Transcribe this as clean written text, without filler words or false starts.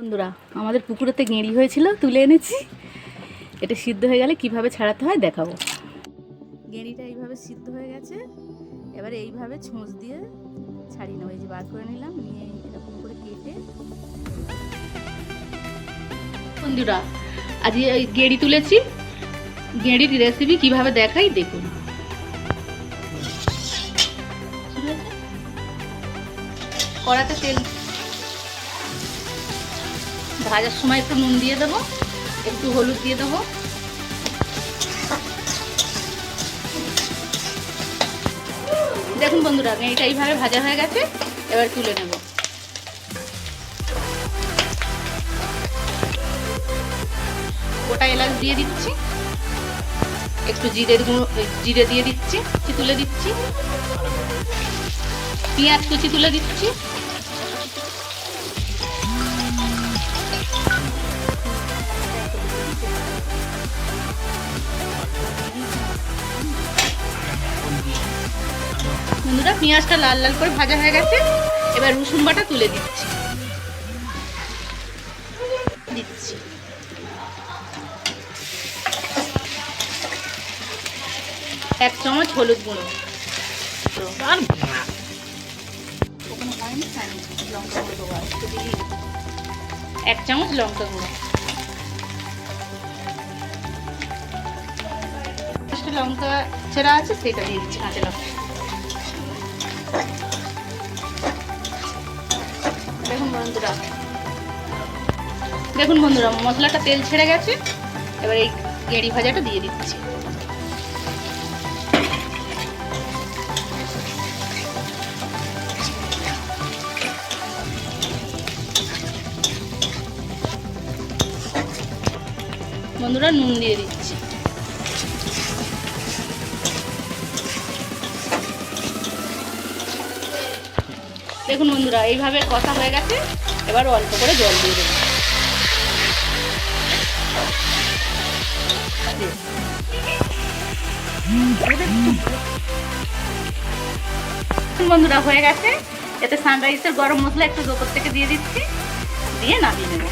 বন্ধুরা, আমাদের পুকুরেতে গেঁড়ি হয়েছিল, তুলে এনেছি। এটা সিদ্ধ হয়ে গেলে কিভাবে ছাড়াতে হয় দেখাবো। গেঁড়িটা এইভাবে সিদ্ধ হয়ে গেছে, এবারে এইভাবে ছোঁচ দিয়ে ছাড়িয়ে নেবো। এই যে বার করে নিলাম, নিয়ে এরকম করে কেটে। বন্ধুরা, আজ এই গেঁড়ি তুলেছি, গেঁড়ির রেসিপি কিভাবে দেখাই দেখুন। কড়াতে তেল, ভাজার সময় একটু নুন দিয়ে দেবো, একটু হলুদ দিয়ে দেবো, দেখুন বন্ধুরা এটা এইভাবে ভাজা হয়ে গেছে। এবার তুলে নেব। গোটা এলাচ দিয়ে দিচ্ছি, একটু জিরে দিয়ে দিচ্ছি, তুলে দিচ্ছি, পেঁয়াজ কুচি তুলে দিচ্ছি, বন্ধুরা পেঁয়াজটা লাল লাল করে ভাজা হয়ে গেছে। এবার রসুন বাটা তুলে দিচ্ছি, এক চামচ হলুদ গুঁড়ো, এক চামচ লঙ্কা গুঁড়ো, লঙ্কা ছেঁড়া আছে সেটা দিয়ে দিচ্ছি, কাঁচা লঙ্কা। দেখুন বন্ধুরা মশলাটা তেল ছেড়ে গেছে। এবার এই গেঁড়ি ভাজাটা দিয়ে দিচ্ছি। বন্ধুরা নুন দিয়ে দিচ্ছি। দেখুন বন্ধুরা এইভাবে কষা হয়ে গেছে। এবার অল্প করে জল দিয়ে দেবো। বন্ধুরা হয়ে গেছে। এতে সানরাইজের গরম মশলা একটু ওপর থেকে দিয়ে দিচ্ছি, দিয়ে নামিয়ে নেব।